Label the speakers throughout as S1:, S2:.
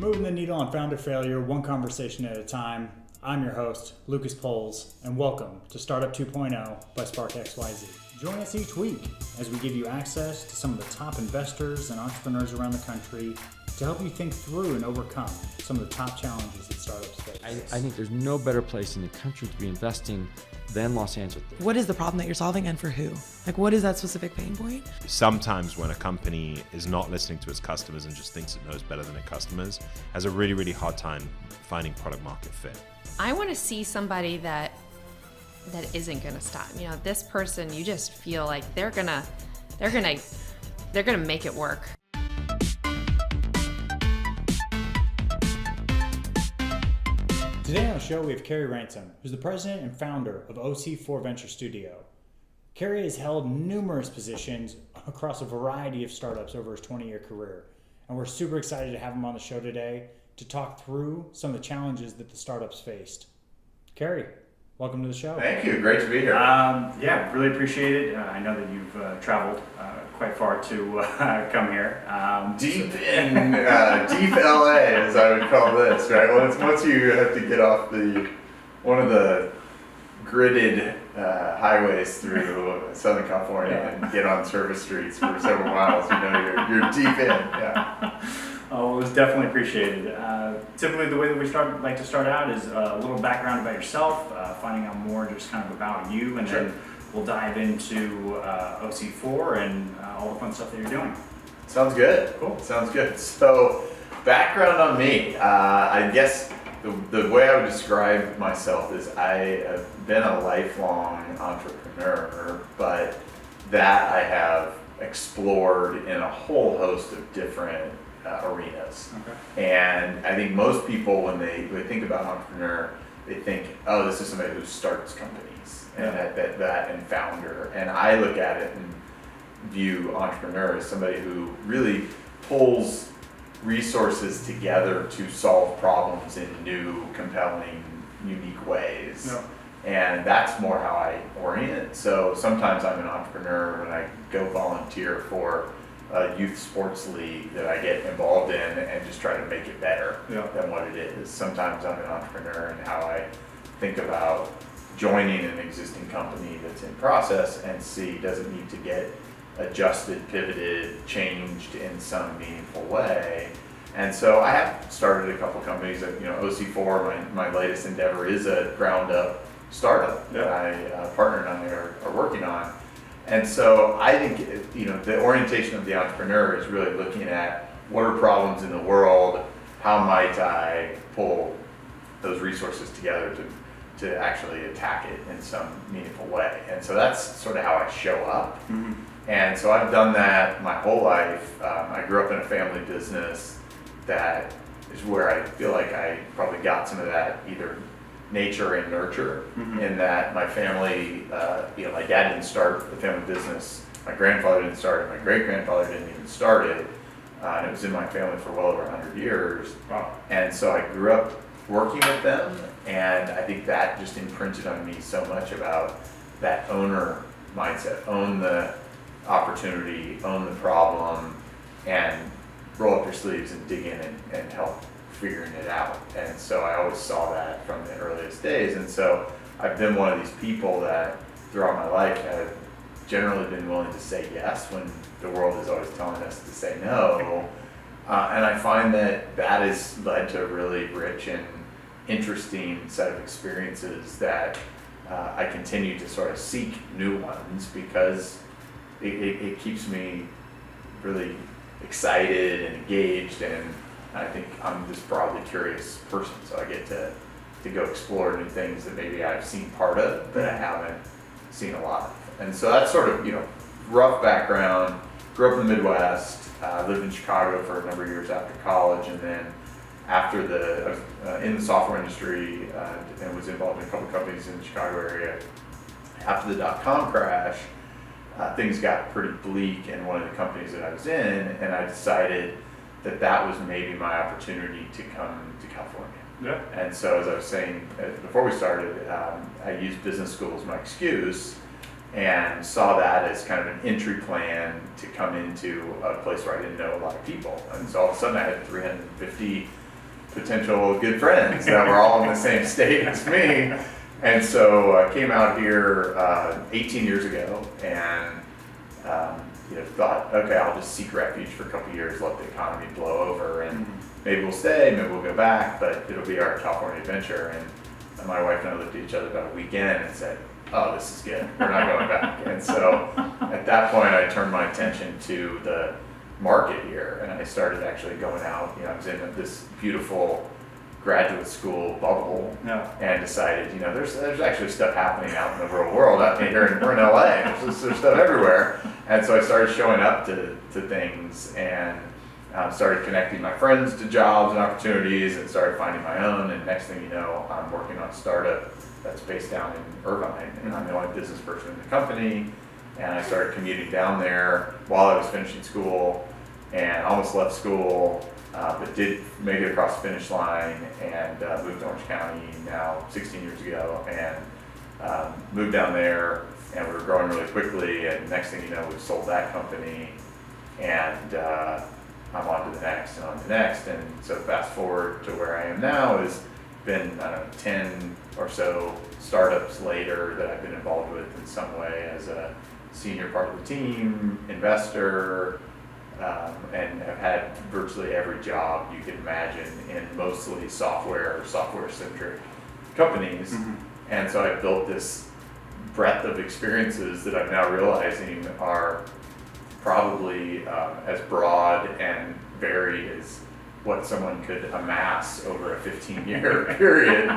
S1: Moving the needle on founder failure, one conversation at a time. I'm your host, Lucas Poles, and welcome to Startup 2.0 by Spark XYZ. Join us each week as we give you access to some of the top investors and entrepreneurs around the country to help you think through and overcome some of the top challenges that startups face.
S2: I think there's no better place in the country to be investing than Los Angeles.
S3: What is the problem that you're solving and for who? Like, what is that specific pain point?
S4: Sometimes when a company is not listening to its customers and just thinks it knows better than its customers, has a really, really hard time finding product market fit.
S5: I want to see somebody that isn't going to stop. You know, this person, you just feel like they're gonna make it work.
S1: Today on the show, we have Carey Ransom, who's the president and founder of OC4 Venture Studio. Carey has held numerous positions across a variety of startups over his 20-year career, and we're super excited to have him on the show today to talk through some of the challenges that the startups faced. Carey, welcome to the show.
S6: Thank you. Great to be here.
S7: Yeah, really appreciate it. I know that you've traveled quite far to come here.
S6: Deep LA, as I would call this, right? Once you have to get off one of the gridded highways through Southern California and get on service streets for several miles, you know you're deep in. Yeah.
S7: Oh, it was definitely appreciated. Typically, the way that we like to start out is a little background about yourself, finding out more just kind of about you, and
S6: Sure.
S7: then we'll dive into OC4 and all the fun stuff that you're doing.
S6: Sounds good. Cool. Sounds good. So, background on me. I guess the way I would describe myself is I have been a lifelong entrepreneur, but that I have explored in a whole host of different arenas.
S7: Okay.
S6: And I think most people, when they think about entrepreneur, they think, oh, this is somebody who starts companies and that and founder. And I look at it and view entrepreneur as somebody who really pulls resources together to solve problems in new, compelling, unique ways.
S7: Yeah.
S6: And that's more how I orient it. So sometimes I'm an entrepreneur when I go volunteer for a youth sports league that I get involved in and just try to make it better than what it is. Sometimes I'm an entrepreneur in how I think about joining an existing company that's in process and see, does it need to get adjusted, pivoted, changed in some meaningful way. And so I have started a couple companies. OC4, my latest endeavor, is a ground up startup that I partner and I are working on. And so I think the orientation of the entrepreneur is really looking at what are problems in the world, how might I pull those resources together to actually attack it in some meaningful way. And so that's sort of how I show up.
S7: Mm-hmm.
S6: And so I've done that my whole life. I grew up in a family business that is where I feel like I probably got some of that either nature and nurture, in that my family, my dad didn't start the family business, my grandfather didn't start it, my great-grandfather didn't even start it, and it was in my family for well over 100 years.
S7: Wow.
S6: And so I grew up working with them, and I think that just imprinted on me so much about that owner mindset, own the opportunity, own the problem, and roll up your sleeves and dig in and help figuring it out. And so I always saw that from the earliest days. And so I've been one of these people that throughout my life have generally been willing to say yes when the world is always telling us to say no. And I find that has led to a really rich and interesting set of experiences that I continue to sort of seek new ones, because it keeps me really excited and engaged, and I think I'm this broadly curious person, so I get to go explore new things that maybe I've seen part of, but I haven't seen a lot of. And so that's sort of, rough background. Grew up in the Midwest, lived in Chicago for a number of years after college, and then after I was in the software industry and was involved in a couple companies in the Chicago area. After the dot-com crash, things got pretty bleak in one of the companies that I was in, and I decided that was maybe my opportunity to come to California.
S7: Yeah.
S6: And so, as I was saying before we started, I used business school as my excuse, and saw that as kind of an entry plan to come into a place where I didn't know a lot of people. And so all of a sudden I had 350 potential good friends that were all in the same state as me. And so I came out here 18 years ago and thought, okay, I'll just seek refuge for a couple of years, let the economy blow over, and maybe we'll stay, maybe we'll go back, but it'll be our California adventure. And my wife and I looked at each other about a weekend and said, oh, this is good, we're not going back. And so at that point, I turned my attention to the market here, and I started actually going out. I was in this beautiful graduate school bubble, and decided, there's actually stuff happening out in the real world. We're in LA, there's stuff everywhere. And so I started showing up to things and started connecting my friends to jobs and opportunities, and started finding my own. And next thing you know, I'm working on a startup that's based down in Irvine, and I'm the only business person in the company. And I started commuting down there while I was finishing school, and almost left school, but did make it across the finish line, and moved to Orange County now 16 years ago, and moved down there, and we were growing really quickly, and next thing you know, we've sold that company, and I'm on to the next and on to the next. And so fast forward to where I am now has been, 10 or so startups later that I've been involved with in some way as a senior part of the team, investor, and have had virtually every job you can imagine in mostly software-centric companies. And so I built this breadth of experiences that I'm now realizing are probably as broad and varied as what someone could amass over a 15-year period.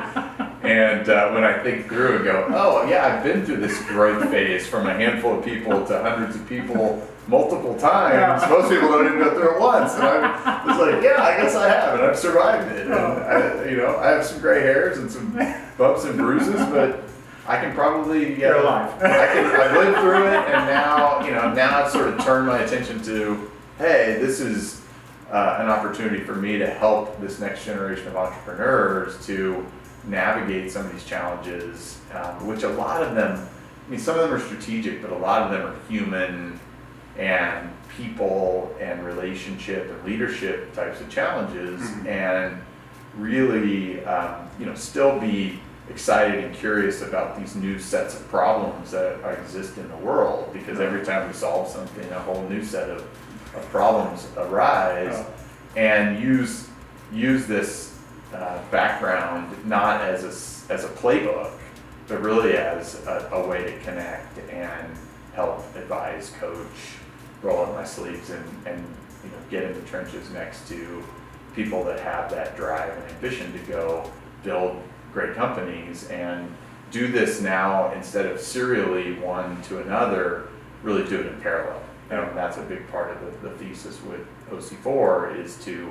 S6: And when I think through and go, oh yeah, I've been through this growth phase from a handful of people to hundreds of people multiple times. Most people don't even go through it once. And I was like, yeah, I guess I have, and I've survived it. And I have some gray hairs and some bumps and bruises, but I can probably,
S7: You're alive.
S6: I've lived through it, and now I've sort of turned my attention to, hey, this is an opportunity for me to help this next generation of entrepreneurs to navigate some of these challenges, which a lot of them, some of them are strategic, but a lot of them are human and people and relationship and leadership types of challenges, and really, still be excited and curious about these new sets of problems that exist in the world, because every time we solve something, a whole new set of problems arise, and use this background not as a playbook, but really as a way to connect and help advise, coach, roll up my sleeves, and get in the trenches next to people that have that drive and ambition to go build great companies, and do this now instead of serially one to another, really do it in parallel. And that's a big part of the thesis with OC4 is to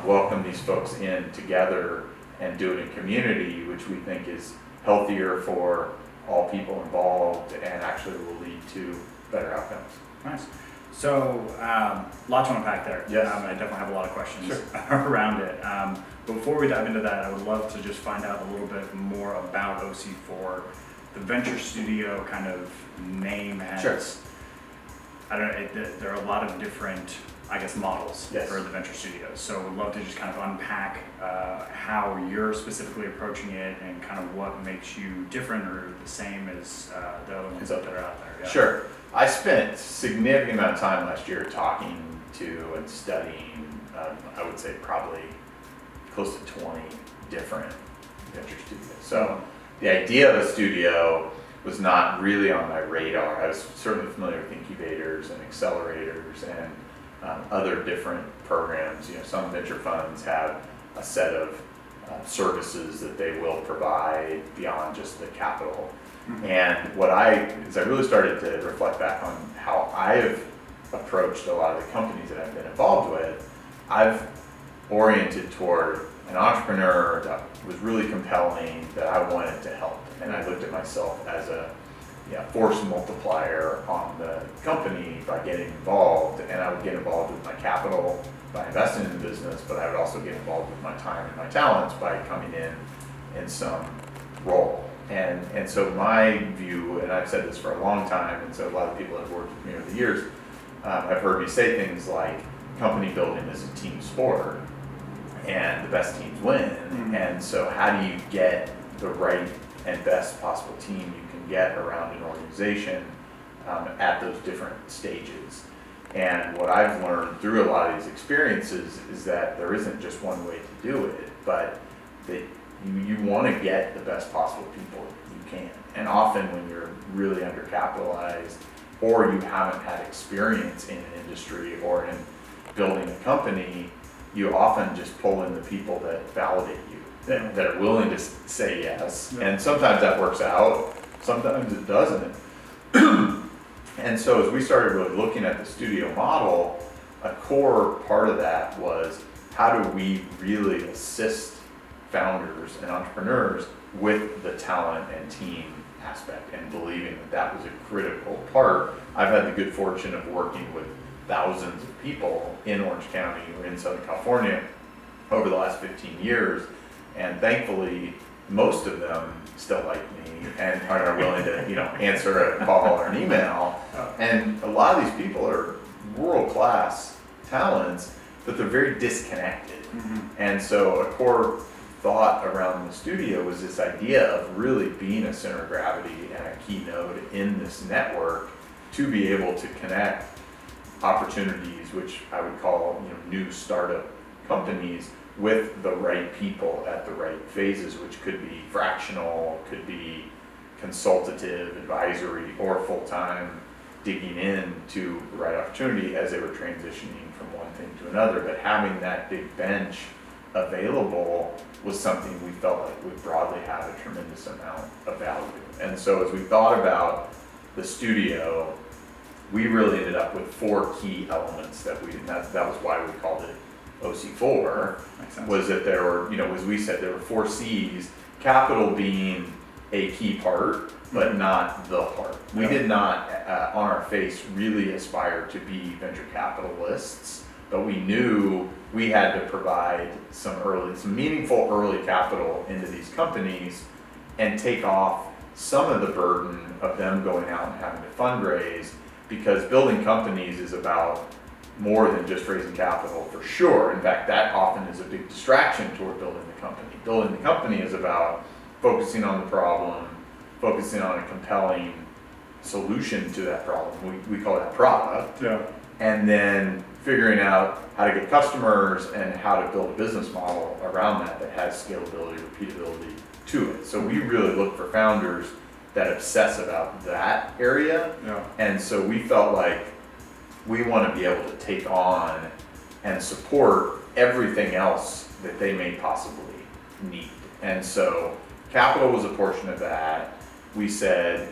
S6: welcome these folks in together and do it in community, which we think is healthier for all people involved and actually will lead to better outcomes.
S7: Nice. So, lot to unpack there.
S6: Yes.
S7: I definitely have a lot of questions around it. But before we dive into that, I would love to just find out a little bit more about OC4. The venture studio kind of name has, there are a lot of different, models for the venture studios. So we'd love to just kind of unpack how you're specifically approaching it and kind of what makes you different or the same as the other ones that are out there. Yeah.
S6: Sure. I spent a significant amount of time last year talking to and studying, I would say probably close to 20 different venture studios. So the idea of a studio was not really on my radar. I was certainly familiar with incubators and accelerators and other different programs. Some venture funds have a set of services that they will provide beyond just the capital. And as I really started to reflect back on how I've approached a lot of the companies that I've been involved with, I've oriented toward an entrepreneur that was really compelling, that I wanted to help. And I looked at myself as a force multiplier on the company by getting involved. And I would get involved with my capital by investing in the business, but I would also get involved with my time and my talents by coming in some role. And so my view, and I've said this for a long time, and so a lot of people that have worked with me over the years have heard me say things like company building is a team sport. and the best teams win. And so how do you get the right and best possible team you can get around an organization at those different stages? And what I've learned through a lot of these experiences is that there isn't just one way to do it, but that you want to get the best possible people you can. And often when you're really undercapitalized, or you haven't had experience in an industry or in building a company, you often just pull in the people that validate you, that are willing to say yes. And sometimes that works out, sometimes it doesn't. And so as we started really looking at the studio model, a core part of that was how do we really assist founders and entrepreneurs with the talent and team aspect, and believing that that was a critical part. I've had the good fortune of working with thousands of people in Orange County or in Southern California over the last 15 years, and thankfully most of them still like me and are willing to answer a call or an email. And a lot of these people are world-class talents, but they're very disconnected. And so a core thought around the studio was this idea of really being a center of gravity and a key node in this network to be able to connect opportunities, which I would call new startup companies, with the right people at the right phases, which could be fractional, could be consultative, advisory, or full-time digging in to the right opportunity as they were transitioning from one thing to another. But having that big bench available was something we felt like would broadly have a tremendous amount of value. And so as we thought about the studio, we really ended up with 4 key elements that that was why we called it OC4, was that there were, as we said, there were 4 C's, capital being a key part, but not the part. We did not, on our face, really aspire to be venture capitalists, but we knew we had to provide some meaningful early capital into these companies and take off some of the burden of them going out and having to fundraise, because building companies is about more than just raising capital, for sure. In fact, that often is a big distraction toward building the company. Building the company is about focusing on the problem, focusing on a compelling solution to that problem. We call that product. And then figuring out how to get customers and how to build a business model around that has scalability, repeatability to it. So we really look for founders that obsess about that area. And so we felt like we want to be able to take on and support everything else that they may possibly need. And so capital was a portion of that. We said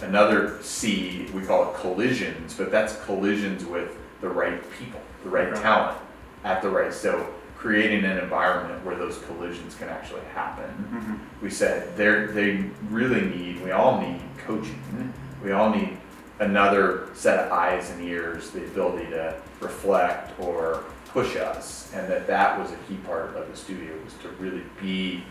S6: another C, we call it collisions, but that's collisions with the right people, the right talent at the right, so creating an environment where those collisions can actually happen. We said we all need coaching. We all need another set of eyes and ears, the ability to reflect or push us, and that was a key part of the studio, was to really be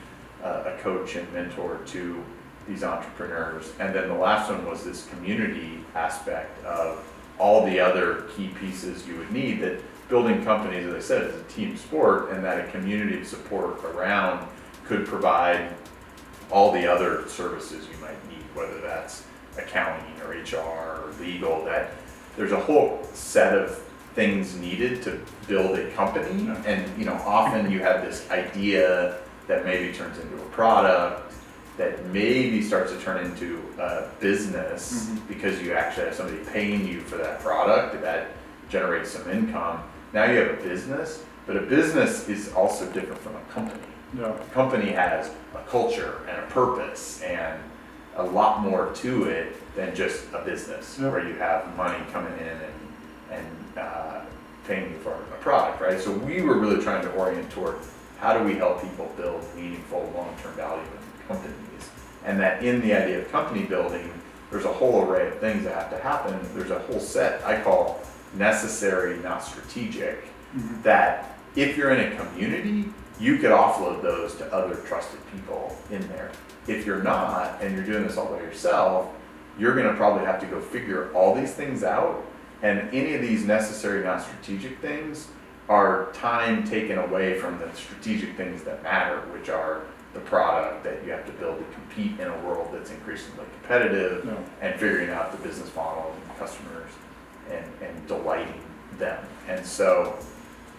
S6: a coach and mentor to these entrepreneurs. And then the last one was this community aspect of all the other key pieces you would need, that building companies, as I said, is a team sport, and that a community of support around could provide all the other services you might need, whether that's accounting or HR or legal, that there's a whole set of things needed to build a company. And often you have this idea that maybe turns into a product, that maybe starts to turn into a business because you actually have somebody paying you for that product that generates some income. Now you have a business, but a business is also different from a company. A company has a culture and a purpose and a lot more to it than just a business where you have money coming in and paying you for a product, right? So we were really trying to orient toward how do we help people build meaningful long-term value in companies, and that in the idea of company building, there's a whole array of things that have to happen. There's a whole set I call necessary, not strategic, that if you're in a community, you could offload those to other trusted people in there. If you're not, and you're doing this all by yourself, you're gonna probably have to go figure all these things out, and any of these necessary, not strategic things our time taken away from the strategic things that matter, which are the product that you have to build to compete in a world that's increasingly competitive,
S7: Yeah.
S6: and figuring out the business model and customers and delighting them. And so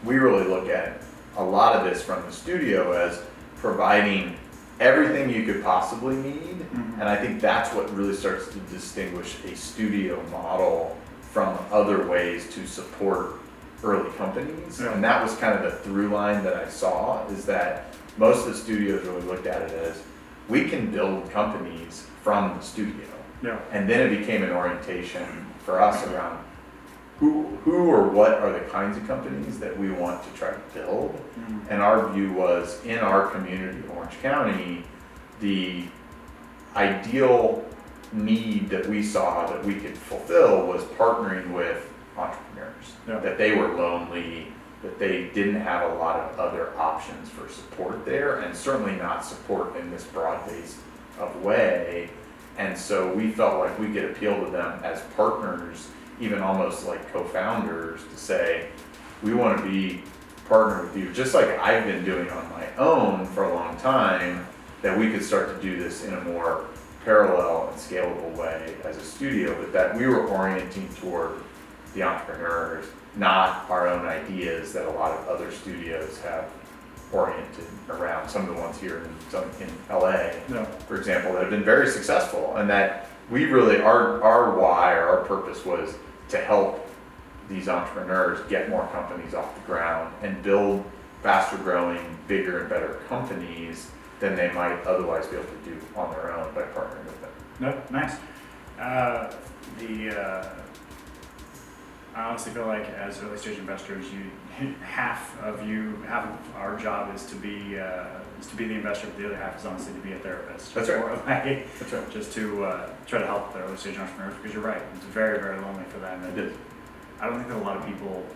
S6: we really look at a lot of this from the studio as providing everything you could possibly need.
S7: Mhm.
S6: And I think that's what really starts to distinguish a studio model from other ways to support early companies.
S7: Yeah.
S6: And that was kind of the through line that I saw, is that most of the studios really looked at it as, we can build companies from the studio.
S7: Yeah.
S6: And then it became an orientation for us around who or what are the kinds of companies that we want to try to build.
S7: Mhm.
S6: And our view was, in our community of Orange County, the ideal need that we saw that we could fulfill was partnering with entrepreneurs.
S7: Yeah.
S6: That they were lonely, that they didn't have a lot of other options for support there, and certainly not support in this broad-based of way. And so we felt like we could appeal to them as partners, even almost like co-founders, to say, we want to be partner with you, just like I've been doing on my own for a long time, that we could start to do this in a more parallel and scalable way as a studio, but that we were orienting toward the entrepreneurs, not our own ideas that a lot of other studios have oriented around. Some of the ones here in LA,
S7: Yeah.
S6: for example, that have been very successful, and that we really, our why or our purpose was to help these entrepreneurs get more companies off the ground and build faster growing, bigger and better companies than they might otherwise be able to do on their own by partnering with them.
S7: No, nice. I honestly feel like as early stage investors, half of our job is to be the investor, but the other half is honestly to be a therapist.
S6: That's right.
S7: Or like,
S6: That's right.
S7: just to try to help the early stage entrepreneurs, because you're right, it's very, very lonely for them.
S6: It
S7: And
S6: is.
S7: I don't think that a lot of people,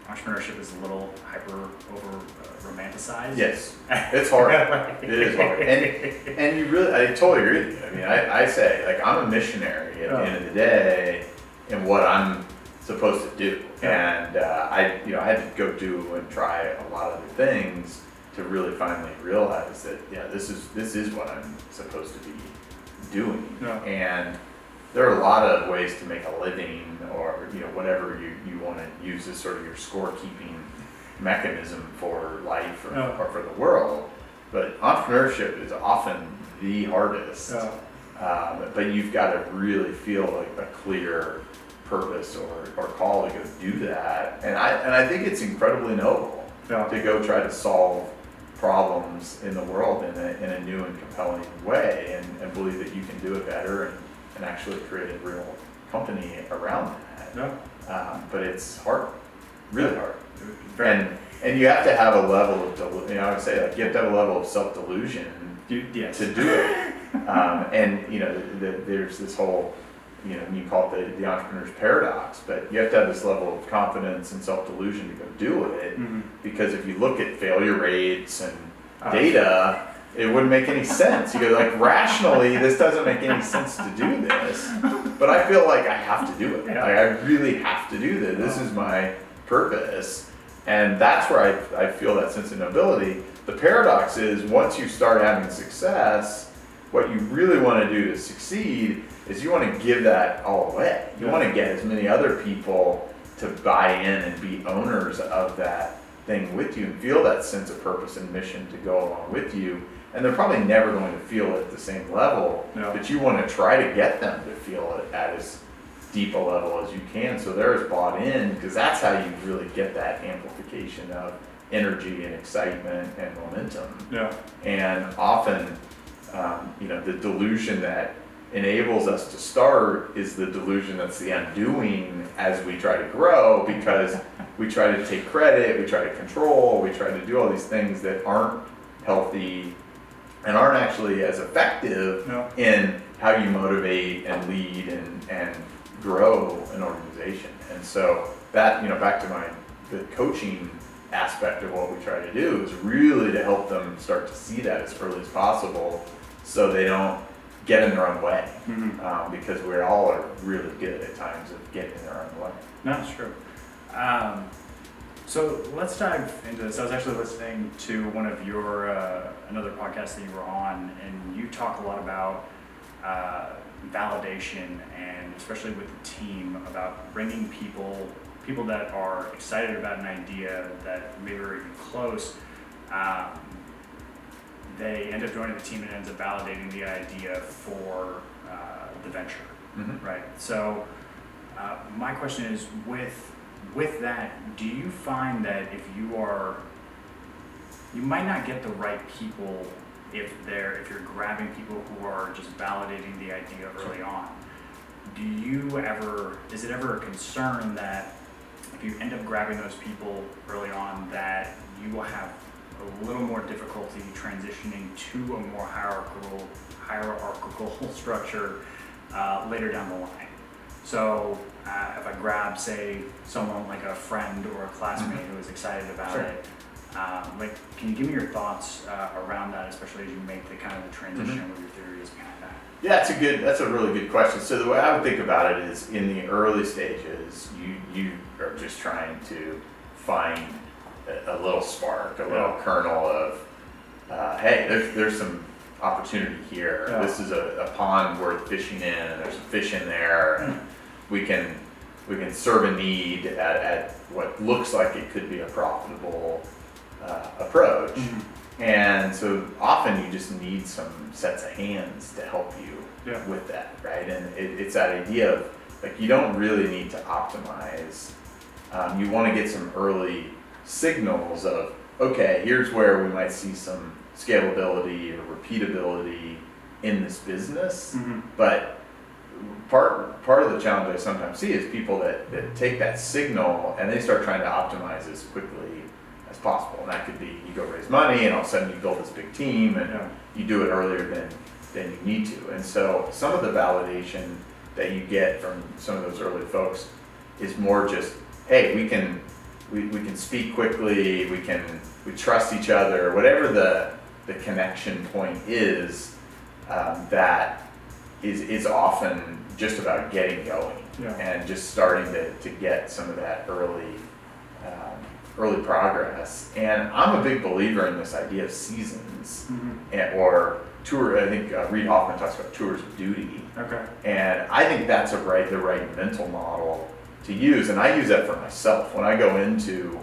S7: entrepreneurship is a little over romanticized.
S6: Yes, it's hard. It is hard. And you really, I totally agree with you. I mean, I say, like, I'm a missionary at the end of the day in what I'm supposed to do.
S7: Yeah.
S6: And I had to go do and try a lot of the things to really finally realize that, yeah, this is what I'm supposed to be doing.
S7: Yeah.
S6: And there are a lot of ways to make a living, or whatever you want to use as sort of your scorekeeping mechanism for life or for the world. But entrepreneurship is often the hardest. But you've got to really feel like a clear purpose or call to go do that. And I think it's incredibly noble to go try to solve problems in the world in a new and compelling way, and believe that you can do it better and actually create a real company around that. But it's hard, really hard. And you have to have a level of, I would say, like, you have to have a level of self-delusion
S7: Yes.
S6: to do it. And there's this whole, you call it the entrepreneur's paradox, but you have to have this level of confidence and self-delusion to go do it.
S7: Mhm.
S6: Because if you look at failure rates and data, it wouldn't make any sense. You go, like, rationally, this doesn't make any sense to do this, but I feel like I have to do it.
S7: Yeah.
S6: Like, I really have to do this. This is my purpose. And that's where I feel that sense of nobility. The paradox is, once you start having success, what you really want to do to succeed is you want to give that all away. You want to get as many other people to buy in and be owners of that thing with you and feel that sense of purpose and mission to go along with you. And they're probably never going to feel it at the same level, but you want to try to get them to feel it at as deep a level as you can, so they're as bought in, because that's how you really get that amplification of energy and excitement and momentum. And often, the delusion that enables us to start is the delusion that's the undoing as we try to grow, because we try to take credit, we try to control, we try to do all these things that aren't healthy and aren't actually as effective in how you motivate and lead and grow an organization. And so that, back to the coaching aspect of what we try to do is really to help them start to see that as early as possible, so they don't get in their own way. Because we all are really good at times of getting in their own way.
S7: No, it's true. So let's dive into this. I was actually listening to one of your another podcast that you were on, and you talk a lot about validation, and especially with the team, about bringing people that are excited about an idea that maybe are even close. They end up joining the team and ends up validating the idea for the venture, right? So my question is, with that, do you find that if you might not get the right people if you're grabbing people who are just validating the idea early on? Is it ever a concern that if you end up grabbing those people early on, that you will have a little more difficulty transitioning to a more hierarchical structure later down the line? So if I grab, say, someone like a friend or a classmate who is excited about it, can you give me your thoughts around that, especially as you make the kind of the transition, what your theory is behind that?
S6: Yeah, that's a really good question. So the way I would think about it is, in the early stages, you are just trying to find a little spark, a little kernel of, hey, there's some opportunity here.
S7: Yeah.
S6: This is a pond worth fishing in, and there's some fish in there, and we can serve a need at what looks like it could be a profitable approach. And so often you just need some sets of hands to help you with that, right? And it's that idea of, like, you don't really need to optimize. You want to get some early signals of, okay, here's where we might see some scalability or repeatability in this business. But part of the challenge I sometimes see is people that take that signal and they start trying to optimize as quickly as possible. And that could be, you go raise money and all of a sudden you build this big team and you do it earlier than you need to. And so some of the validation that you get from some of those early folks is more just, hey, we can speak quickly, we trust each other, whatever the connection point is, that is often just about getting going and just starting to get some of that early progress. And I'm a big believer in this idea of seasons or tour. I think Reid Hoffman talks about tours of duty.
S7: Okay.
S6: And I think that's the right mental model to use, and I use that for myself when I go into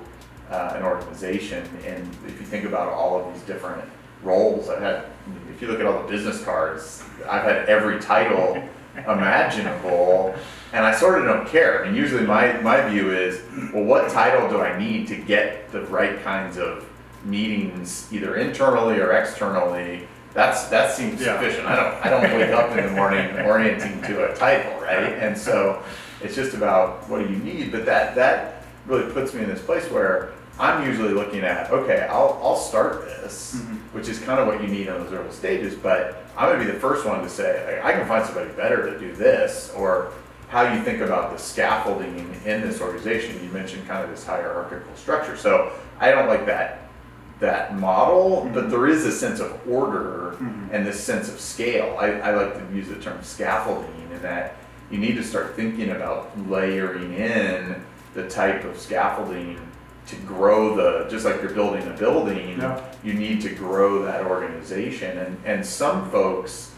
S6: an organization. And if you think about all of these different roles I've had, if you look at all the business cards, I've had every title imaginable, and I sort of don't care. I mean, usually my view is, well, what title do I need to get the right kinds of meetings, either internally or externally? That seems sufficient. I don't wake up in the morning orienting to a title, right? And so it's just about, what do you need? But that really puts me in this place where I'm usually looking at, okay, I'll start this, which is kind of what you need in those early stages, but I'm gonna be the first one to say, I can find somebody better to do this, or how you think about the scaffolding in this organization. You mentioned kind of this hierarchical structure. So I don't like that model, but there is a sense of order and this sense of scale. I like to use the term scaffolding, in that you need to start thinking about layering in the type of scaffolding to grow just like you're building a building, you need to grow that organization. And some folks,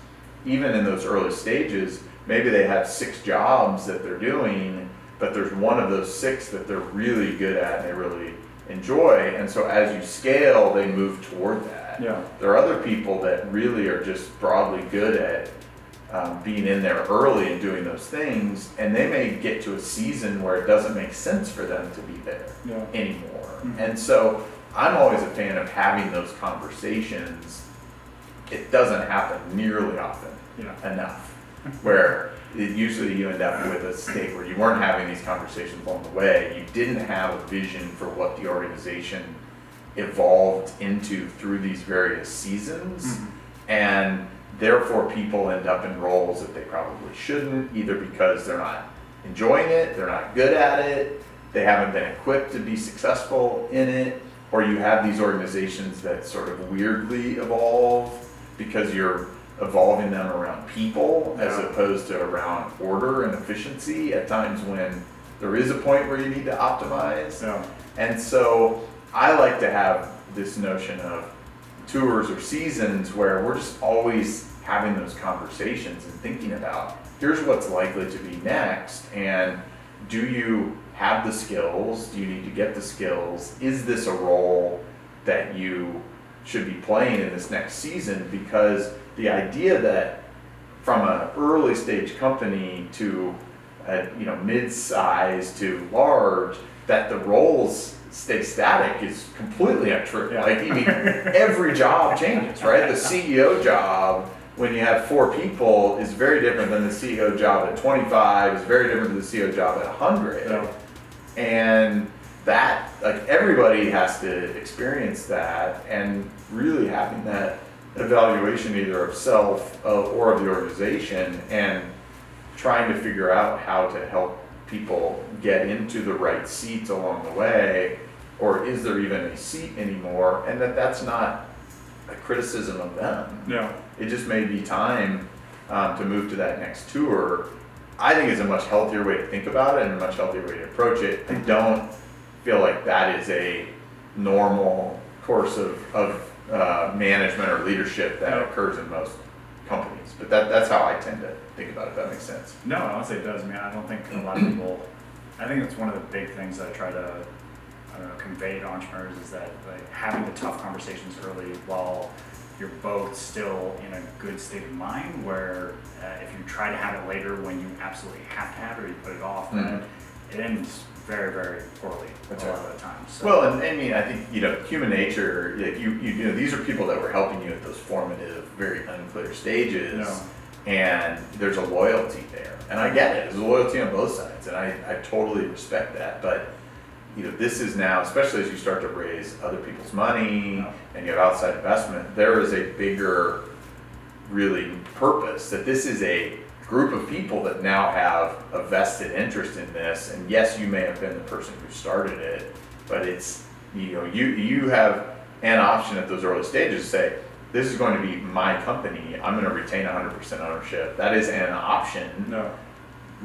S6: even in those early stages, maybe they have 6 jobs that they're doing, but there's one of those 6 that they're really good at and they really enjoy. And so as you scale, they move toward that. There are other people that really are just broadly good at being in there early and doing those things, and they may get to a season where it doesn't make sense for them to be there anymore. And so I'm always a fan of having those conversations. It doesn't happen nearly often enough, where usually you end up with a state where you weren't having these conversations along the way. You didn't have a vision for what the organization evolved into through these various seasons, and therefore people end up in roles that they probably shouldn't, either because they're not enjoying it, they're not good at it, they haven't been equipped to be successful in it, or you have these organizations that sort of weirdly evolve because you're evolving them around people as opposed to around order and efficiency at times when there is a point where you need to optimize.
S7: Yeah.
S6: And so I like to have this notion of tours or seasons where we're just always having those conversations and thinking about, here's what's likely to be next, and do you have the skills? Do you need to get the skills? Is this a role that you should be playing in this next season? Because the idea that from an early stage company to mid-size to large, that the roles stay static is completely untrue.
S7: Yeah.
S6: Like, I mean, every job changes, right? The CEO job, when you have 4 people, is very different than the CEO job at 25, is very different than the CEO job at 100.
S7: Yeah.
S6: And that, like, everybody has to experience that, and really having that evaluation either of self or of the organization, and trying to figure out how to help people get into the right seats along the way, or is there even a seat anymore, and that's not a criticism of them.
S7: No.
S6: It just may be time to move to that next tour. I think it's a much healthier way to think about it and a much healthier way to approach it. I don't feel like that is a normal course of management or leadership that occurs in most companies. But that's how I tend to think about it, if that makes sense.
S7: No, honestly it does. I mean, I don't think a lot of people, I think it's one of the big things that I try to convey to entrepreneurs is that, like, having the tough conversations early while you're both still in a good state of mind, where if you try to have it later when you absolutely have to have it, or you put it off, then it ends very, very poorly a lot of the time. So.
S6: Well, and I mean, I think, human nature, like you these are people that were helping you at those formative, very unclear stages.
S7: No.
S6: And there's a loyalty there. And I get it. There's a loyalty on both sides. And I totally respect that. But, this is now, especially as you start to raise other people's money and you have outside investment, there is a bigger, really, purpose that this is a group of people that now have a vested interest in this. And yes, you may have been the person who started it, but it's, you have an option at those early stages to say, this is going to be my company. I'm going to retain 100% ownership. That is an option.
S7: No.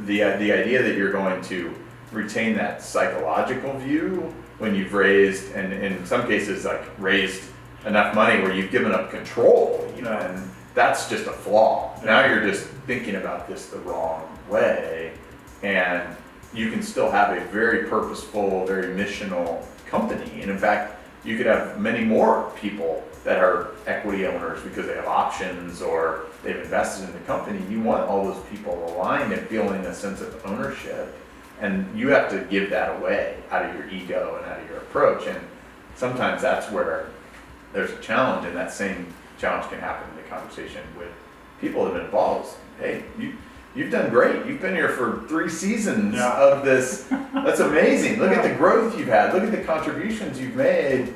S6: The idea that you're going to retain that psychological view when you've raised, and in some cases, like, raised enough money where you've given up control, and that's just a flaw. Now you're just thinking about this the wrong way, and you can still have a very purposeful, very missional company. And in fact, you could have many more people that are equity owners because they have options or they've invested in the company. You want all those people aligned and feeling a sense of ownership. And you have to give that away out of your ego and out of your approach. And sometimes that's where there's a challenge, and that same challenge can happen in the conversation with people that have been involved. Hey, you've done great. You've been here for 3 seasons of this. That's amazing. Look at the growth you've had. Look at the contributions you've made.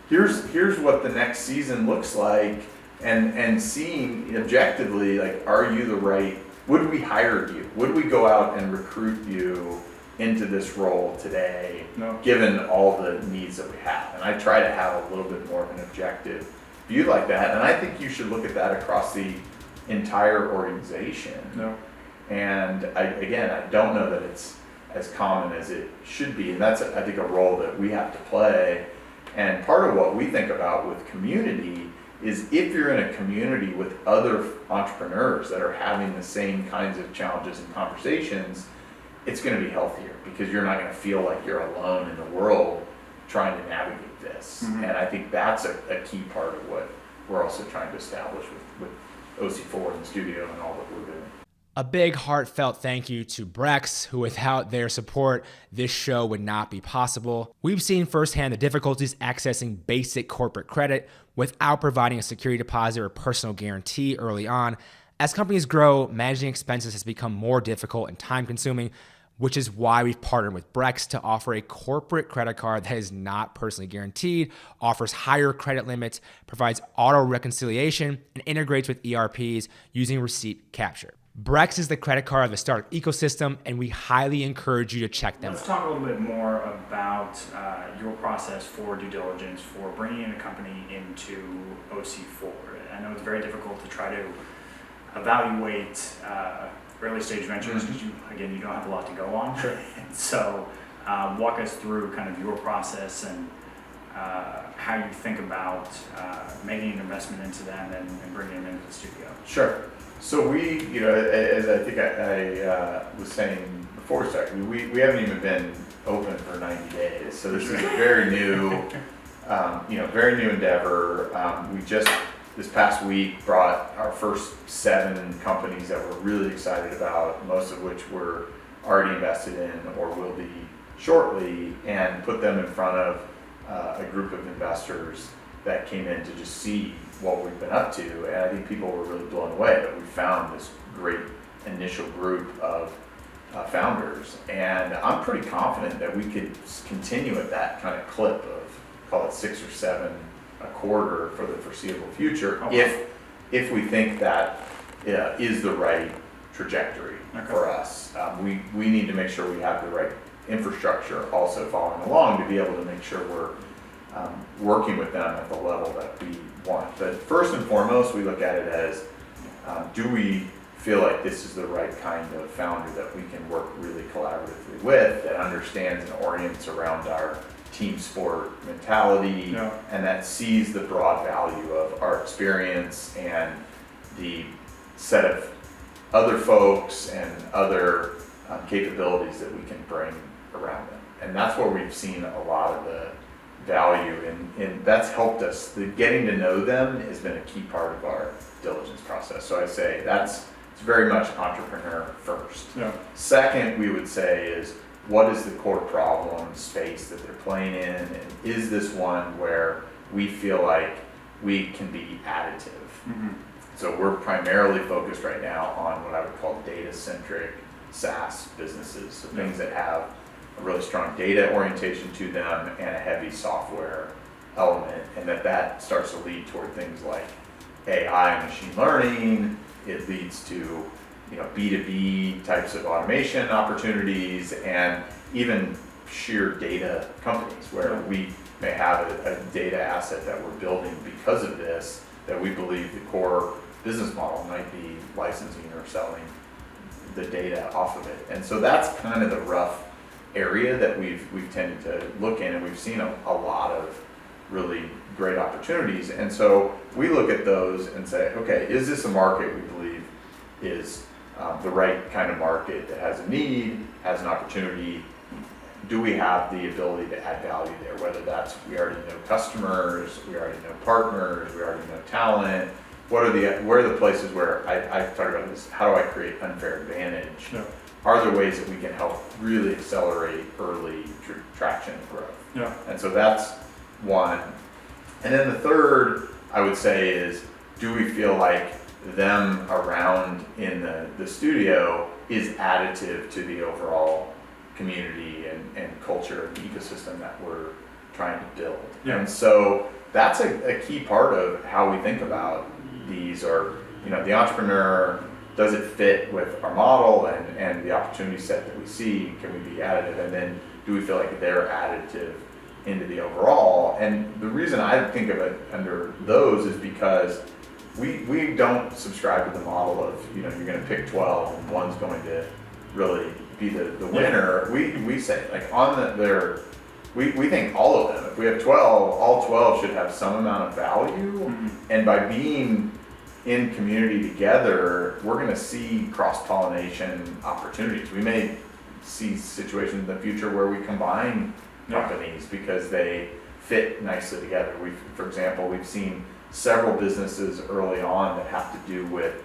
S6: Here's what the next season looks like, and seeing objectively, like, are you the right, would we hire you? Would we go out and recruit you into this role today, given all the needs that we have? And I try to have a little bit more of an objective view like that, and I think you should look at that across the entire organization. And I don't know that it's as common as it should be, and that's, I think, a role that we have to play. And part of what we think about with community is, if you're in a community with other entrepreneurs that are having the same kinds of challenges and conversations, it's going to be healthier, because you're not going to feel like you're alone in the world trying to navigate this. And I think that's a key part of what we're also trying to establish with OC4 and the studio and all that we're doing.
S8: A big heartfelt thank you to Brex, who without their support, this show would not be possible. We've seen firsthand the difficulties accessing basic corporate credit without providing a security deposit or personal guarantee early on. As companies grow, managing expenses has become more difficult and time consuming, which is why we've partnered with Brex to offer a corporate credit card that is not personally guaranteed, offers higher credit limits, provides auto reconciliation, and integrates with ERPs using receipt capture. Brex is the credit card of the startup ecosystem, and we highly encourage you to check them out.
S7: Let's talk a little bit more about your process for due diligence for bringing in a company into OC4. I know it's very difficult to try to evaluate early stage ventures, because you don't have a lot to go on.
S1: Sure.
S7: So walk us through kind of your process and how you think about making an investment into them and bringing them into the studio.
S6: Sure. So we, as I think I was saying before we started, we haven't even been open for 90 days. So this is a very new, very new endeavor. We just this past week brought our first 7 companies that we're really excited about, most of which we're already invested in or will be shortly, and put them in front of a group of investors that came in to just see what we've been up to. And I think people were really blown away that we found this great initial group of founders. And I'm pretty confident that we could continue at that kind of clip of, call it 6 or 7 a quarter for the foreseeable future, if we think that is the right trajectory for us. We need to make sure we have the right infrastructure also following along to be able to make sure we're working with them at the level that we want. But first and foremost, we look at it as, do we feel like this is the right kind of founder that we can work really collaboratively with, that understands and orients around our team sport mentality, and that sees the broad value of our experience and the set of other folks and other capabilities that we can bring around them. And that's where we've seen a lot of the value, and that's helped us. The getting to know them has been a key part of our diligence process. So I say it's very much entrepreneur first. Second, we would say is, what is the core problem space that they're playing in, and is this one where we feel like we can be additive? So we're primarily focused right now on what I would call data-centric SaaS businesses, so things that have a really strong data orientation to them and a heavy software element, and that starts to lead toward things like AI, machine learning. It leads to B2B types of automation opportunities, and even sheer data companies where we may have a data asset that we're building because of this, that we believe the core business model might be licensing or selling the data off of it. And so that's kind of the rough area that we've tended to look in, and we've seen a lot of really great opportunities. And so we look at those and say, okay, is this a market we believe is the right kind of market that has a need, has an opportunity? Do we have the ability to add value there? Whether that's we already know customers, we already know partners, we already know talent. Where are the places where I talk about this? How do I create unfair advantage? Are there ways that we can help really accelerate early traction and growth? And so that's one. And then the third, I would say, is, do we feel like them around in the studio is additive to the overall community and culture and ecosystem that we're trying to build? And so that's a key part of how we think about these, or the entrepreneur, does it fit with our model and the opportunity set that we see? Can we be additive? And then do we feel like they're additive into the overall? And the reason I think of it under those is because we don't subscribe to the model of, you're going to pick 12 and one's going to really be the winner. We say, like, we think all of them, if we have 12, all 12 should have some amount of value. And by being in community together, we're going to see cross-pollination opportunities. We may see situations in the future where we combine companies because they fit nicely together. For example, we've seen several businesses early on that have to do with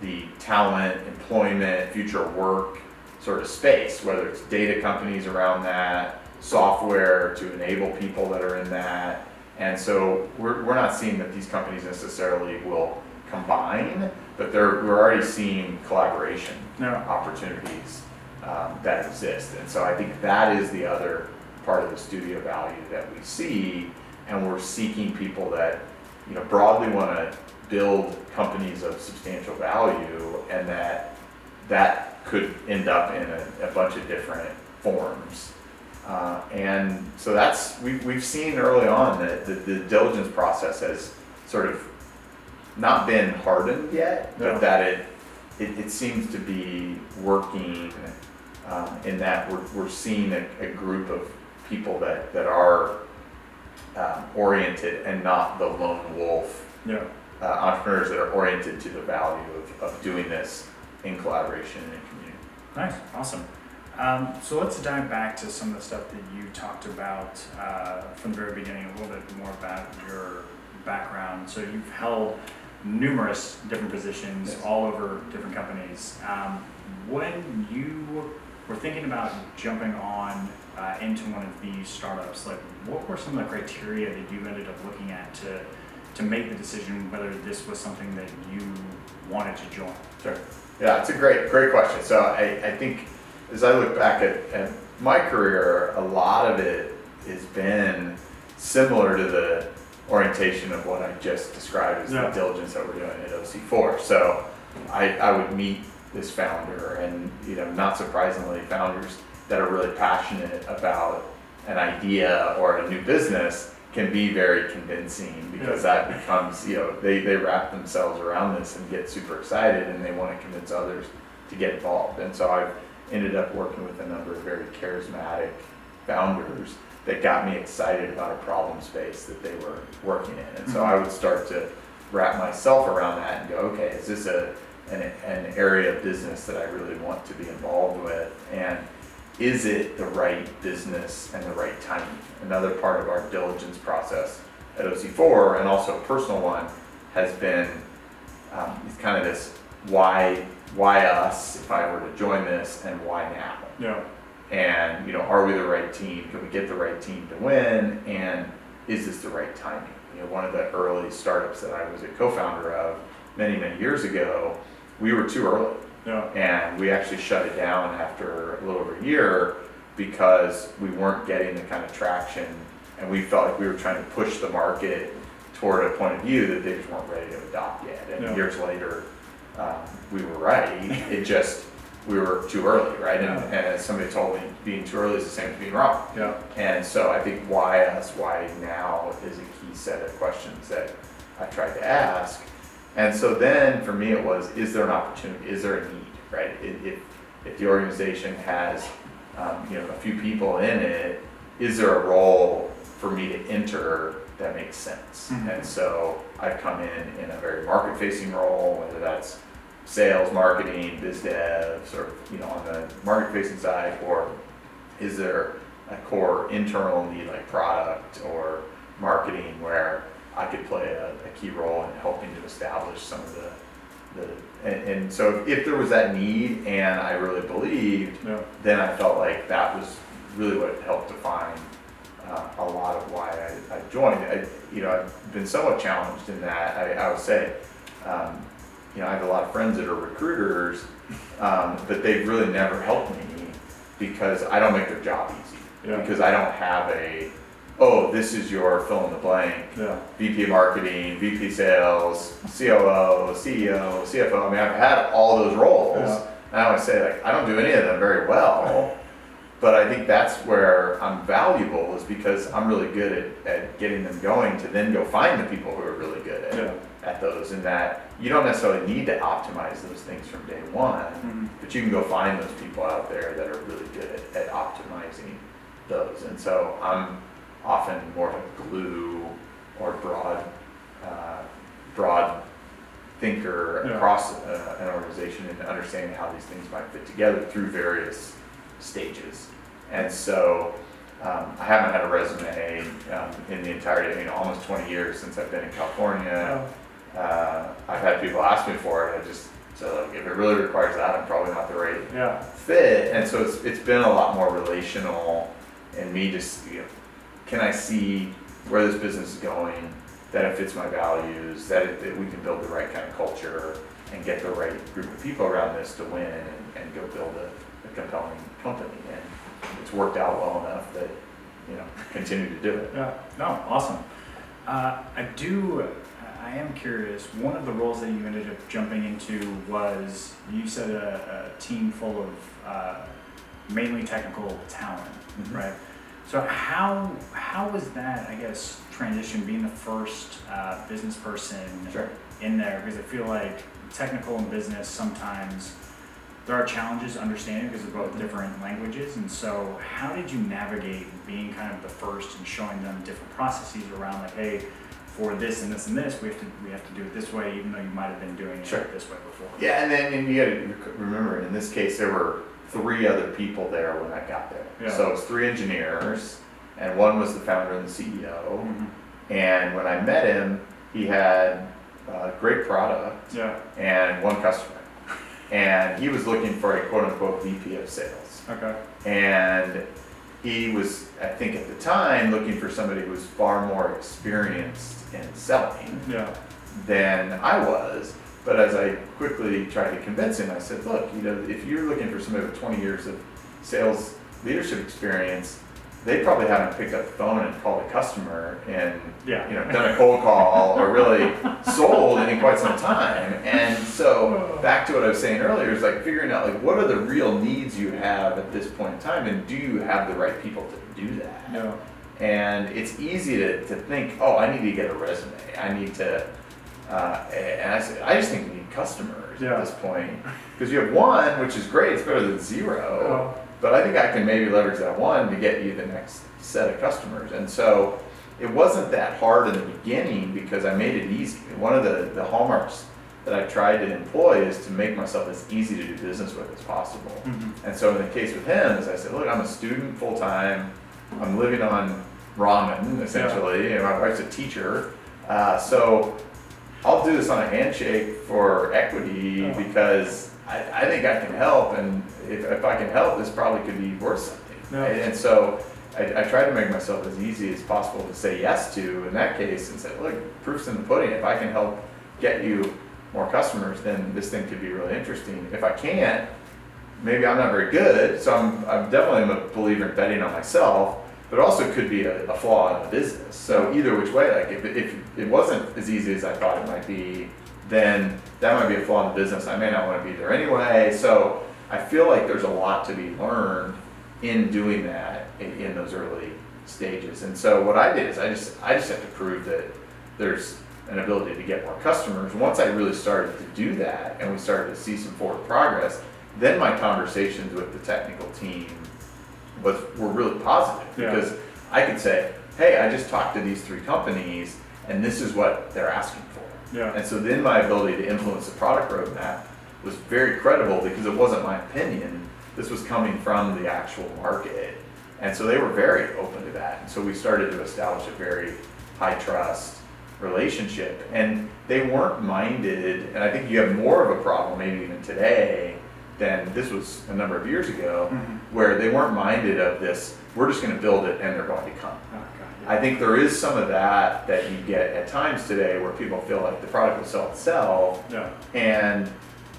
S6: the talent, employment, future work sort of space, whether it's data companies around that, software to enable people that are in that. And so we're not seeing that these companies necessarily will combine, but we're already seeing collaboration opportunities that exist. And so I think that is the other part of the studio value that we see, and we're seeking people that broadly want to build companies of substantial value, and that could end up in a bunch of different forms. And so we've seen early on that the diligence process has sort of not been hardened yet, but that it seems to be working in that we're seeing a group of people that are oriented and not the lone wolf
S7: Yeah.
S6: entrepreneurs that are oriented to the value of doing this in collaboration and in community.
S7: Nice, awesome. So let's dive back to some of the stuff that you talked about from the very beginning, a little bit more about your background. So you've held numerous different positions all over different companies. When you were thinking about jumping on into one of these startups, like what were some of the criteria that you ended up looking at to make the decision whether this was something that you wanted to join?
S6: Sure. Yeah, it's a great question. So I think as I look back at my career, a lot of it has been similar to the orientation of what I just described as the diligence that we're doing at OC4. So I would meet this founder, and not surprisingly, founders that are really passionate about an idea or a new business can be very convincing, because that becomes, they wrap themselves around this and get super excited, and they want to convince others to get involved. And so I've ended up working with a number of very charismatic founders that got me excited about a problem space that they were working in. And so I would start to wrap myself around that and go, okay, is this an area of business that I really want to be involved with? And is it the right business and the right timing? Another part of our diligence process at OC4, and also a personal one, has been it's kind of this why us if I were to join this, and why now?
S7: Yeah.
S6: And are we the right team? Can we get the right team to win? And is this the right timing? One of the early startups that I was a co-founder of many years ago, we were too early.
S7: Yeah.
S6: And we actually shut it down after a little over a year because we weren't getting the kind of traction, and we felt like we were trying to push the market toward a point of view that they just weren't ready to adopt yet. And years later, we were right. We were too early, right? And as somebody told me, being too early is the same as being wrong.
S7: Yeah.
S6: And so I think why us, why now is a key set of questions that I tried to ask. And so then for me it was, is there an opportunity? Is there a need, right? If the organization has a few people in it, is there a role for me to enter that makes sense?
S7: Mm-hmm.
S6: And so I've come in a very market-facing role, whether that's sales, marketing, biz dev, sort of, on the market-facing side, or is there a core internal need like product or marketing where I could play a key role in helping to establish some of and so if there was that need and I really believed, then I felt like that was really what helped define a lot of why I joined. I've been somewhat challenged in that. I would say, I have a lot of friends that are recruiters, but they've really never helped me because I don't make their job easy.
S7: Yeah.
S6: Because I don't have this is your fill in the blank, VP of marketing, VP sales, COO, CEO, CFO. I mean, I've had all those roles. And I always say, I don't do any of them very well, but I think that's where I'm valuable, is because I'm really good at getting them going to then go find the people who are really good at those, and that you don't necessarily need to optimize those things from day one, but you can go find those people out there that are really good at optimizing those. And so I'm often more of a glue or broad thinker across an organization, and understanding how these things might fit together through various stages. And so I haven't had a resume in the entirety, almost 20 years since I've been in California. I've had people ask me for it. I just said, if it really requires that, I'm probably not the right fit. And so it's been a lot more relational, and me just, can I see where this business is going, that it fits my values, that we can build the right kind of culture and get the right group of people around this to win and go build a compelling company. And it's worked out well enough that, continue to do it.
S7: Yeah, no, awesome. I am curious, one of the roles that you ended up jumping into was, you said a team full of mainly technical talent, right? So how was that, I guess, transition being the first business person
S6: Sure.
S7: in there? Because I feel like technical and business sometimes there are challenges understanding because of both different languages. And so how did you navigate being kind of the first and showing them different processes around like, hey, for this and this and this, we have to do it this way, even though you might have been doing it
S6: Sure.
S7: this way before.
S6: Yeah, and you got to remember, in this case, there were 3 other people there when I got there.
S7: Yeah.
S6: So it's 3 engineers, and one was the founder and the CEO.
S7: Mhm.
S6: And when I met him, he had a great product
S7: Yeah.
S6: and 1 customer. And he was looking for a quote unquote VP of sales.
S7: Okay.
S6: And he was, I think at the time, looking for somebody who was far more experienced in selling
S7: Yeah.
S6: than I was. But as I quickly tried to convince him, I said, look, if you're looking for somebody with 20 years of sales leadership experience, they probably haven't picked up the phone and called a customer and
S7: Yeah.
S6: done a cold call or really sold in quite some time. And so back to what I was saying earlier is like figuring out like what are the real needs you have at this point in time, and do you have the right people to do that?
S7: Yeah.
S6: And it's easy to think, oh, I need to get a resume. I need to, and I said, I just think we need customers
S7: Yeah.
S6: at this point. Because you have 1, which is great, it's better than 0.
S7: Oh.
S6: But I think I can maybe leverage that 1 to get you the next set of customers. And so it wasn't that hard in the beginning because I made it easy. One of the hallmarks that I tried to employ is to make myself as easy to do business with as possible.
S7: Mhm.
S6: And so in the case with him, is I said, look, I'm a student full time. I'm living on ramen, essentially. And my wife's a teacher. So I'll do this on a handshake for equity because I think I can help. And if I can help, this probably could be worth something.
S7: Yeah.
S6: Right? And so I tried to make myself as easy as possible to say yes to in that case and say, look, proof's in the pudding. If I can help get you more customers, then this thing could be really interesting. If I can't, maybe I'm not very good. So I'm definitely a believer in betting on myself, but also could be a flaw in the business. So either which way, like if it wasn't as easy as I thought it might be, then that might be a flaw in the business. I may not want to be there anyway. So I feel like there's a lot to be learned in doing that in those early stages. And so what I did is I just have to prove that there's an ability to get more customers. Once I really started to do that and we started to see some forward progress, then my conversations with the technical team were really positive
S7: Yeah.
S6: because I could say, hey, I just talked to these 3 companies and this is what they're asking for.
S7: Yeah.
S6: And so then my ability to influence the product roadmap was very credible because it wasn't my opinion. This was coming from the actual market. And so they were very open to that. And so we started to establish a very high trust relationship. And they weren't minded, and I think you have more of a problem maybe even today than this was a number of years ago, where they weren't minded of this, we're just going to build it and they're going to come.
S7: Okay.
S6: I think there is some of that you get at times today where people feel like the product will sell itself.
S7: Yeah.
S6: And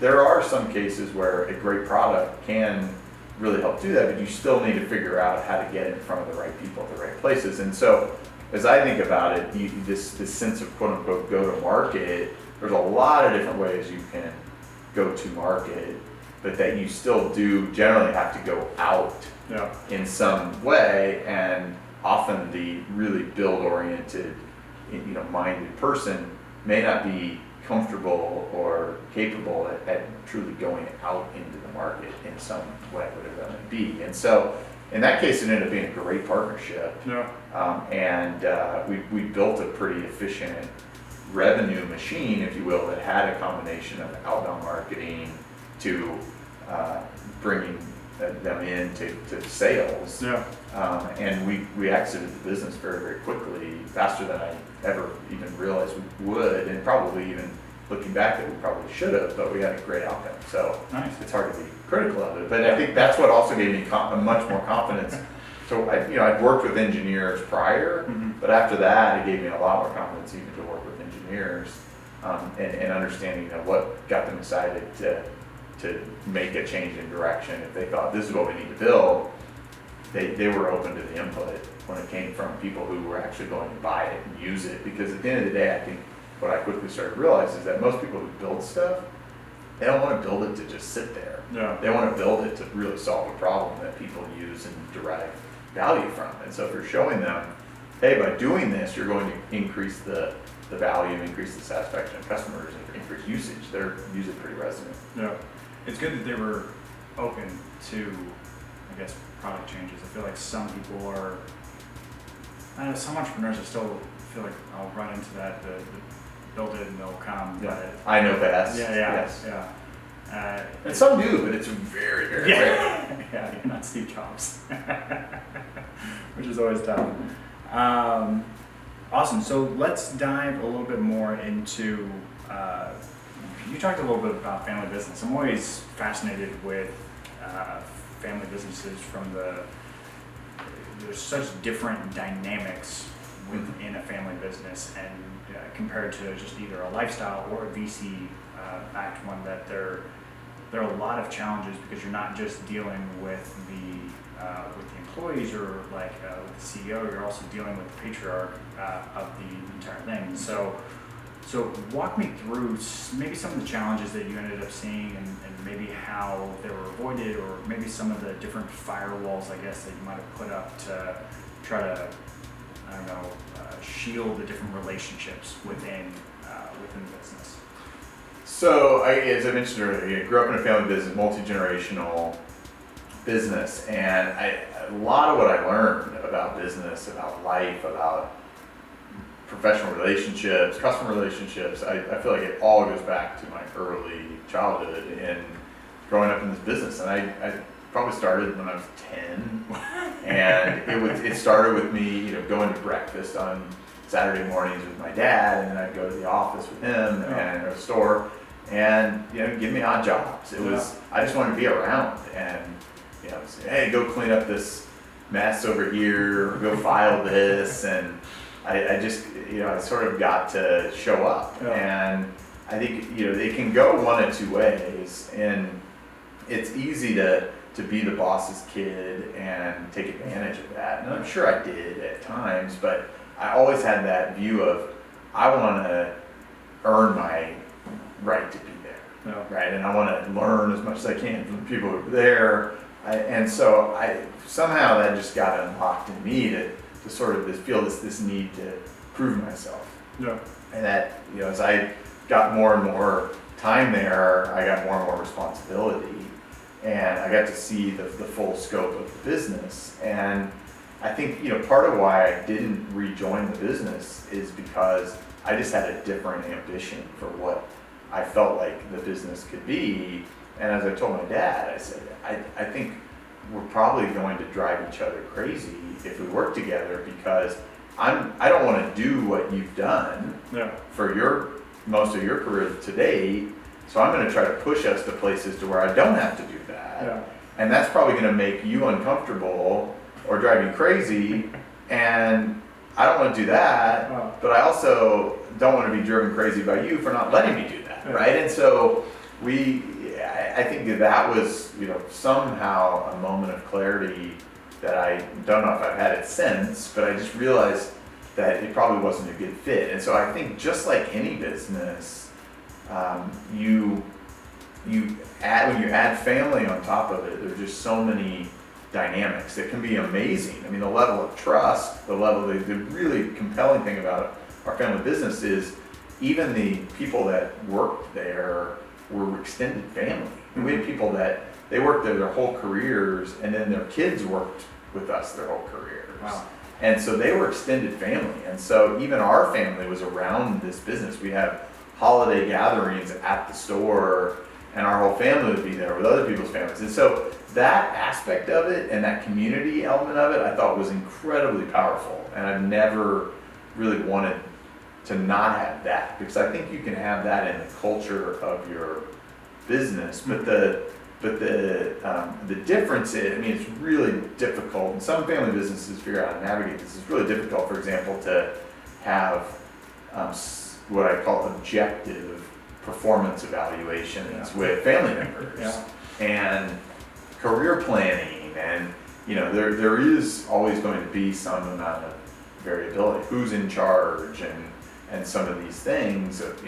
S6: there are some cases where a great product can really help do that, but you still need to figure out how to get in front of the right people at the right places. And so as I think about it, this sense of quote unquote go to market, there's a lot of different ways you can go to market, but that you still do generally have to go out
S7: Yeah.
S6: in some way, and often the really build-oriented, minded person may not be comfortable or capable at truly going out into the market in some way, whatever that may be. And so in that case, it ended up being a great partnership.
S7: Yeah.
S6: We built a pretty efficient revenue machine, if you will, that had a combination of outbound marketing to bringing them in to sales.
S7: Yeah.
S6: And we exited the business very, very quickly, faster than I ever even realized we would, and probably even looking back that we probably should have, but we had a great outcome. So
S7: Nice.
S6: it's hard to be critical of it, but I think that's what also gave me much more confidence. So I'd worked with engineers prior, but after that, it gave me a lot more confidence even to work with engineers and understanding what got them excited to make a change in direction. If they thought this is what we need to build, they were open to the input when it came from people who were actually going to buy it and use it. Because at the end of the day, I think what I quickly started to realize is that most people who build stuff, they don't want to build it to just sit there.
S7: Yeah.
S6: They want to build it to really solve a problem that people use and derive value from. And so if you're showing them hey, by doing this, you're going to increase the value, increase the satisfaction of customers, and increase usage. They're usually pretty resonant.
S7: Yeah. It's good that they were open to, I guess, product changes. I feel like some people are, I know some entrepreneurs I still feel like I'll run into that, the build it and they'll come.
S6: Yeah. I know best.
S7: Yeah,
S6: Yes.
S7: yeah.
S6: And some do, but it's very, very rare.
S7: Yeah, you're not Steve Jobs, which is always tough. Awesome. So let's dive a little bit more into. You talked a little bit about family business. I'm always fascinated with family businesses there's such different dynamics within a family business, and compared to just either a lifestyle or a VC backed one, that there are a lot of challenges because you're not just dealing with the employees or with the CEO. You're also dealing with the patriarch of the entire thing. So walk me through maybe some of the challenges that you ended up seeing, and maybe how they were avoided, or maybe some of the different firewalls, I guess, that you might have put up to try to, I don't know, shield the different relationships within the business.
S6: So, as I mentioned earlier, I grew up in a family business, multi-generational business, and a lot of what I learned about business, about life, about professional relationships, customer relationships, I feel like it all goes back to my early childhood and growing up in this business. And I probably started when I was 10, and it started with me, going to breakfast on Saturday mornings with my dad, and then I'd go to the office with him and or the store, and give me odd jobs. It was I just wanted to be around, and say, hey, go clean up this mess over here, or go file this, and I just I sort of got to show up, and I think it can go one of two ways, and it's easy to be the boss's kid and take advantage of that, and I'm sure I did at times, but I always had that view of I want to earn my right to be there, right? And I want to learn as much as I can from the people who are there, and so somehow that just got unlocked in me to sort of feel this need to prove myself.
S7: Yeah.
S6: And that as I got more and more time there, I got more and more responsibility, and I got to see the full scope of the business. And I think part of why I didn't rejoin the business is because I just had a different ambition for what I felt like the business could be. And as I told my dad, I said, I think we're probably going to drive each other crazy if we work together, because I don't want to do what you've done for most of your career to date. So I'm going to try to push us to places to where I don't have to do that.
S7: Yeah.
S6: And that's probably going to make you uncomfortable or drive you crazy. And I don't want to do that, but I also don't want to be driven crazy by you for not letting me do that, right? And so I think that was, somehow a moment of clarity that I don't know if I've had it since, but I just realized that it probably wasn't a good fit. And so I think just like any business, when you add family on top of it, there's just so many dynamics that can be amazing. I mean, the level of trust, the really compelling thing about our family business is even the people that worked there were extended family. And we had people that they worked there their whole careers, and then their kids worked with us their whole careers.
S7: Wow.
S6: And so they were extended family. And so even our family was around this business. We have holiday gatherings at the store, and our whole family would be there with other people's families. And so that aspect of it and that community element of it, I thought was incredibly powerful. And I've never really wanted to not have that, because I think you can have that in the culture of your business, but the difference is, I mean, it's really difficult, and some family businesses figure out how to navigate this. It's really difficult, for example, to have what I call objective performance evaluations with family members and career planning, and there is always going to be some amount of variability. Who's in charge, and some of these things of,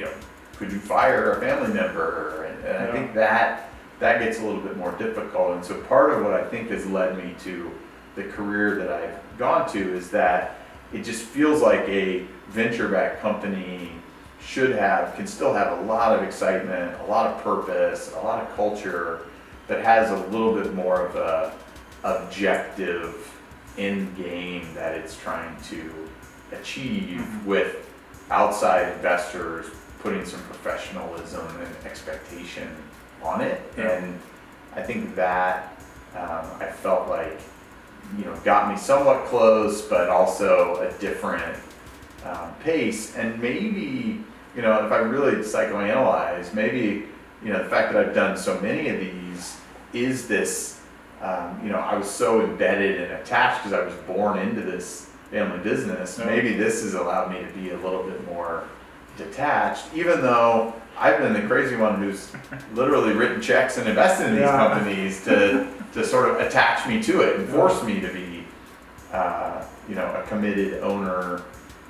S6: could you fire a family member, and I think that gets a little bit more difficult. And so part of what I think has led me to the career that I've gone to is that it just feels like a venture-backed company can still have a lot of excitement, a lot of purpose, a lot of culture, that has a little bit more of a objective end game that it's trying to achieve, with outside investors putting some professionalism and expectation on it. And I think that I felt like, got me somewhat close, but also a different pace. And maybe, if I really psychoanalyze, maybe, the fact that I've done so many of these is this, I was so embedded and attached because I was born into this family business. Maybe this has allowed me to be a little bit more detached, even though I've been the crazy one who's literally written checks and invested in these companies to sort of attach me to it and force me to be, a committed owner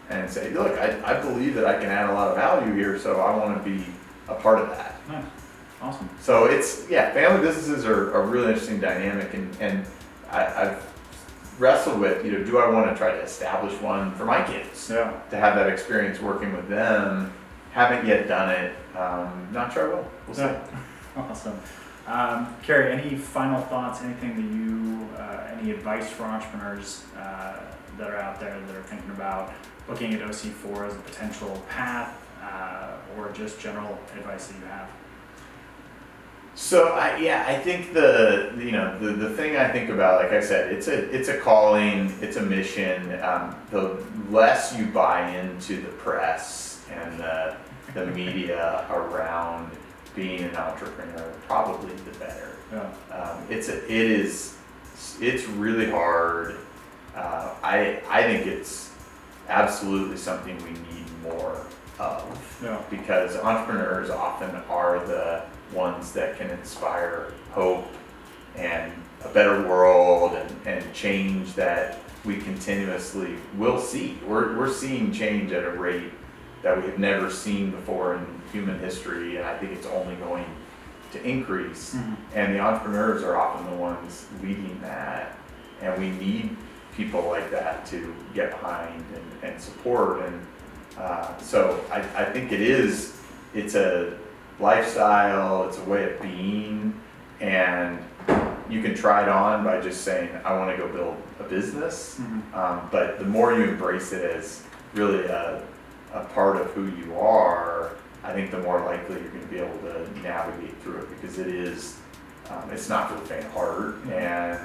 S6: and say, look, I believe that I can add a lot of value here, so I want to be a part of that.
S7: Nice. Awesome.
S6: So family businesses are a really interesting dynamic, and I've wrestled with, do I want to try to establish one for my kids to have that experience working with them? Haven't yet done it. Not sure I will. We'll see.
S7: Awesome. Carey, any final thoughts? Anything that you, any advice for entrepreneurs that are out there that are thinking about looking at OC4 as a potential path, or just general advice that you have?
S6: So I think the thing I think about, like I said, it's a calling, it's a mission. The less you buy into the press and the media around being an entrepreneur, probably the better. It's really hard. I think it's absolutely something we need more of, because entrepreneurs often are the ones that can inspire hope and a better world and change that we continuously will see. We're seeing change at a rate that we have never seen before in human history, and I think it's only going to increase. And the entrepreneurs are often the ones leading that, and we need people like that to get behind and support. And so I think it's a lifestyle, it's a way of being, and you can try it on by just saying, I want to go build a business. But the more you embrace it as really a part of who you are, I think the more likely you're going to be able to navigate through it, because it's not for the faint of heart, and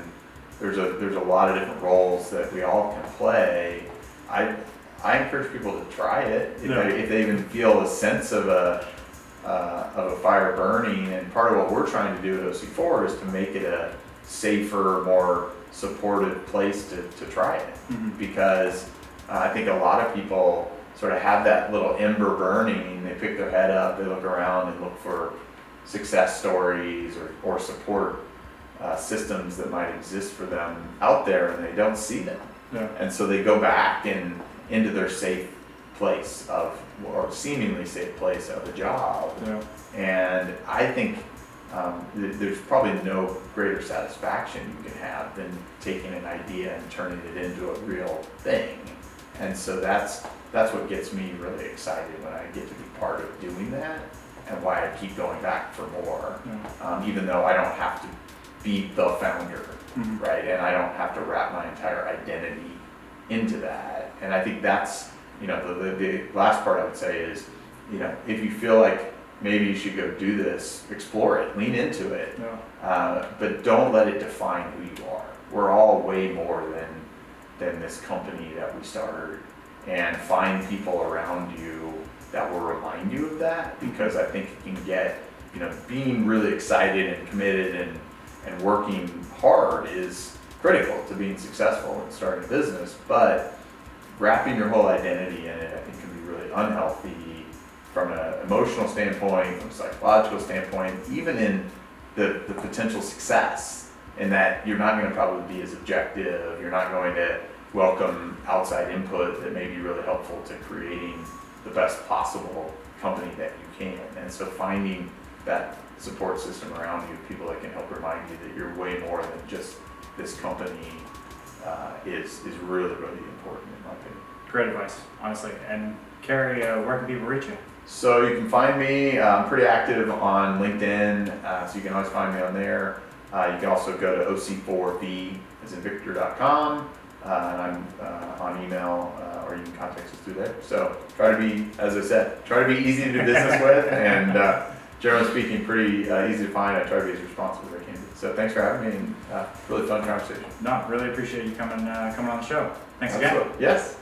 S6: there's a lot of different roles that we all can play. I encourage people to try it if they even feel a sense of a fire burning. And part of what we're trying to do at OC4 is to make it a safer, more supportive place to try it, because I think a lot of people sort of have that little ember burning. They pick their head up, they look around and look for success stories or support systems that might exist for them out there, and they don't see them. And so they go back into their safe place or seemingly safe place of a job. And I think there's probably no greater satisfaction you can have than taking an idea and turning it into a real thing. And so that's what gets me really excited when I get to be part of doing that, and why I keep going back for more, even though I don't have to be the founder, right? And I don't have to wrap my entire identity into that. And I think that's, the last part I would say is, if you feel like maybe you should go do this, explore it, lean into it, but don't let it define who you are. We're all way more than this company that we started, and find people around you that will remind you of that, because I think it can get, being really excited and committed and working hard is critical to being successful and starting a business, but wrapping your whole identity in it, I think, can be really unhealthy from an emotional standpoint, from a psychological standpoint, even in the potential success, in that you're not going to probably be as objective, you're not going to welcome outside input that may be really helpful to creating the best possible company that you can. And so finding that support system around you, people that can help remind you that you're way more than just this company, is really, really important in my opinion.
S7: Great advice, honestly. And Carey, where can people reach you?
S6: So you can find me, I'm pretty active on LinkedIn, so you can always find me on there. You can also go to OC4V, as in Victor.com, and I'm on email, or you can contact us through there. So try to be, as I said, try to be easy to do business with, and generally speaking, pretty easy to find. I try to be as responsive as I can be. So thanks for having me, and really fun conversation.
S7: No, really appreciate you coming on the show. Thanks again.
S6: Absolutely. Yes.